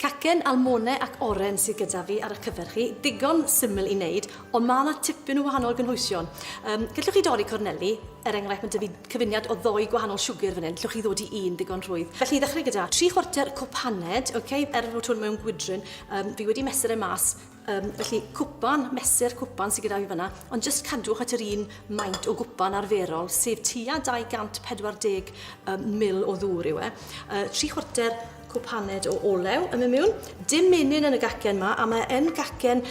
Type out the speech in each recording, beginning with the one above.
Cacen, Almonau ac Oren sydd gyda fi ar y cyfer chi. Digon syml i wneud, ond mae yna tipyn o wahanol gynhwysion. Gallwch chi dorri corneli, enghraifft, mae 'da fi cyfuniad o 2 gwahanol siwgr fan hyn. Gallwch chi ddod i 1 digon rhwydd. Felly, i ddechrau gyda 3/4 cwp haned, fod hwn mewn gwydryn. Fi wedi mesur e mas. Felly, mesur cwpan sydd gyda fi fyna, ond jyst cadwch at yr un maint o gwpan arferol, sef tua 240 ml o ddŵr yw e. 3/4 cwp haned o olew yn mynd mewn. Dim menyn yn y gacen yma, a mae yn gacen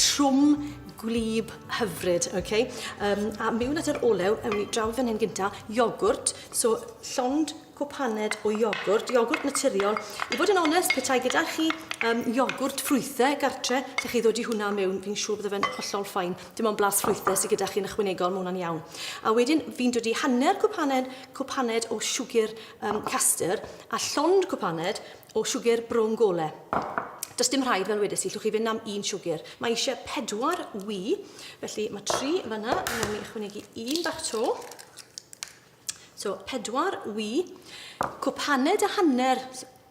trwm gwlyb hyfryd, a mewn at yr olew, ewn ni draw fan hyn gynta, iogwrt, so llond cwp haned o iogwrt naturiol. I fod yn onest, petai gyda chi iogwrt ffrwythau gartre, lle chi ddod i hwnna mewn, fi'n siŵr bydde fe'n hollol ffain. Dim ond blas ffrwythau sydd gyda chi yn ychwanegol, mae hwnna'n iawn. A wedyn, fi'n dod i hanner cwp haned o siwgr castor, a llond cwp haned o siwgr brown golau. Does dim rhaid fel wedys i, llwch chi fynd am 1 siwgr. Mae eisiau 4 wy, felly mae 3 fyna, mewn i ychwanegu 1 bach to. So, 4 wy, cwp haned a hanner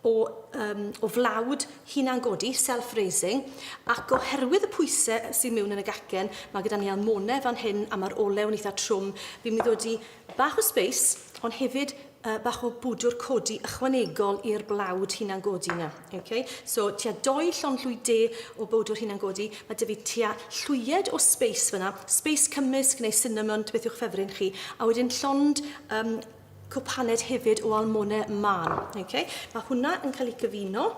o flawd hunan-godi, self-raising, ac oherwydd y pwysau sydd mewn yn y gacen, mae gyda ni almonau fan hyn a mae'r olew yn eitha trwm. Fi'n mynd i ddod i bach o space, ond hefyd bach o bwdwr codi ychwanegol i'r blawd hunan-godi yna. So, tua 2 llond llwy de o bwdwr hunan-godi, mae dy fi tua llwyed o space fyna, space cymysg neu cinnamon, beth yw'ch ffefryn chi, a wedyn llond cwp haned hefyd o almonau man. Mae hwnna yn cael ei gyfuno.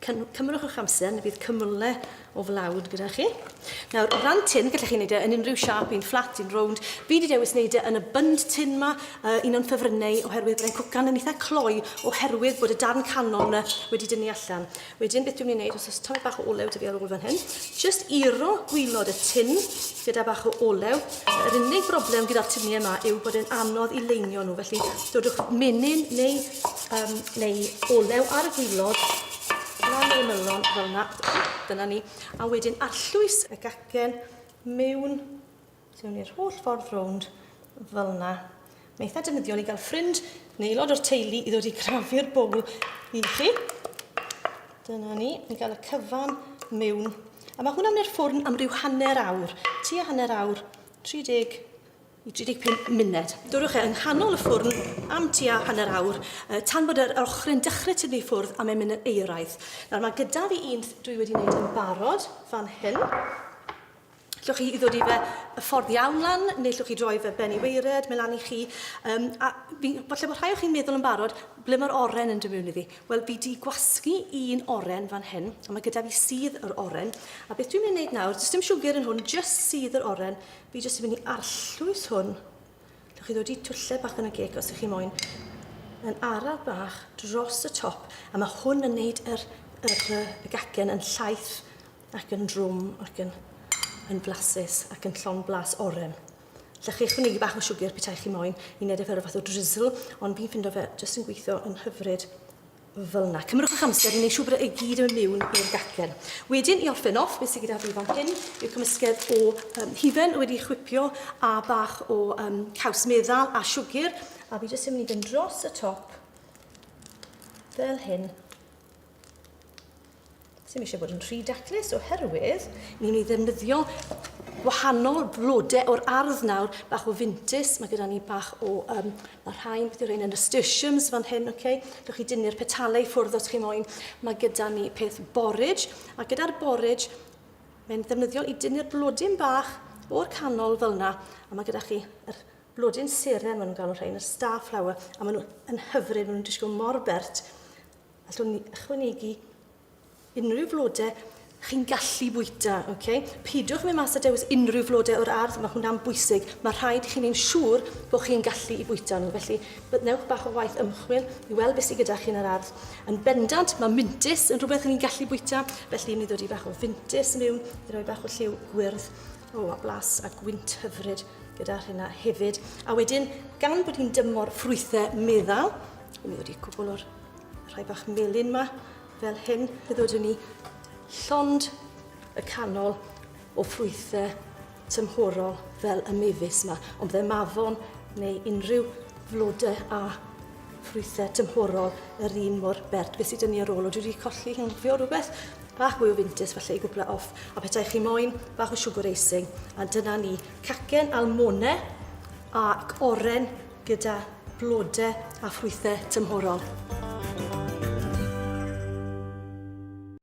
Cymrwch eich amser, neu bydd cymylau o flawd gyda chi. Nawr, o ran tin, gallech chi wneud e yn unrhyw siap, un flat, un round. Fi wedi dewis wneud e yn y bund tin ma, un o'n ffefrynnau, oherwydd byddai'n cwcan yn eitha cloi, oherwydd bod y darn canol yna wedi dynnu allan. Wedyn, beth dwi'n mynd i wneud, os oes tamaid bach o olew dy fi ar ôl fan hyn, just iro gwylod y tin gyda bach o olew. Yr unig broblem gyda'r tinnau yma yw bod e'n anodd i leinio nhw, felly dodwch menyn neu olew ar y gwylod, neu melon fel yna, dyna ni. A wedyn arllwys y gacen mewn i'r holl ffordd rownd fel yna. Mae eitha defnyddiol i gael ffrind neu aelod o'r teulu i ddod i grafu'r bowl i chi. Dyna ni, i gael y cyfan mewn. A mae hwnna'n mynd i'r ffwrn am ryw hanner awr. Tua hanner awr, 30 i 35 munud. Dodwch yng nghanol y ffwrn am tua hanner awr, tan bod yr ochrau'n dechrau tynnu ffwrdd a mae'n mynd yn eiraidd. Nawr, mae gyda fi un dwi wedi wneud yn barod fan hyn. Llwch chi i ddod i fe y ffordd iawn lan, neu llwch chi droi fe ben i weired, mae lan i chi. A falle bod rhai o chi'n meddwl yn barod, ble mae'r oren yn dod mewn iddi? Wel, fi wedi gwasgu un oren fan hyn, a mae gyda fi sydd yr oren. A beth dwi'n mynd i wneud nawr, does dim siwgr yn hwn, just sydd yr oren. Fi jyst yn mynd i arllwys hwn. Llwch chi ddod i twlle bach yn y geg os ydych chi moyn. Yn araf bach dros y top, a mae hwn yn wneud y gacen yn llaeth ac yn drwm ac yn blasus ac yn llon blas oren. Llech chi ychwanegu bach o siwgr petai chi moyn i wneud e fel fath o drizzle, ond fi'n ffindo fe jyst yn gweithio yn hyfryd fel yna. Cymrwch eich amser i wneud siŵr bod e gyd yn mewn i'r gacen. Wedyn, i orffen off, beth sydd gyda fi fan hyn, yw'r cymysgedd o hufen wedi chwipio a bach o caws meddal a siwgr, a fi jyst yn mynd i fynd dros y top fel hyn. Sim eisiau bod yn rhy daclus oherwydd ni'n mynd i ddefnyddio wahanol flodau o'r ardd nawr, bach o fintus, mae gyda ni bach o, mae rhain, beth yw'r ein nasturtiums fan hyn, Dwch chi dynnu'r petalau ffwrdd os chi moyn. Mae gyda ni peth borage, a gyda'r borage, mae'n ddefnyddiol i dynnu'r blodyn bach o'r canol fel yna, a mae gyda chi yr blodyn seren, maen nhw'n galw'r rhain, yr starflower, a maen nhw yn hyfryd, maen nhw'n disgwyl mor bert. Allwn ni ychwanegu unrhyw flodau chi'n gallu bwyta, Pidwch mynd mas a dewis unrhyw flodau o'r ardd, mae hwnna'n bwysig. Mae rhaid i chi'n ein siŵr bod chi'n gallu i bwyta nhw. Felly, newch bach o waith ymchwil i weld beth sydd gyda chi'n yr ardd. Yn bendant, mae mintus yn rhywbeth chi'n gallu bwyta, felly ni ddod i bach o fintus mewn, i roi bach o lliw gwyrdd, a blas a gwynt hyfryd gyda hynna hefyd. A wedyn, gan bod hi'n dymor ffrwythau meddal, ni ddod i cwbl o'r rhai bach melyn yma, fel hyn, byddwn ni llond y canol o ffrwythau tymhorol fel y mefus yma, ond byddai mafon neu unrhyw flodau a ffrwythau tymhorol yr un mor bert. Beth sydd dyn ni ar ôl? O, dwi wedi colli hynfio rhywbeth. Bach mwy o fintus, falle i gwbla off. A petai chi moyn, bach o sugar icing. A dyna ni cacen, almonau ac oren gyda blodau a ffrwythau tymhorol.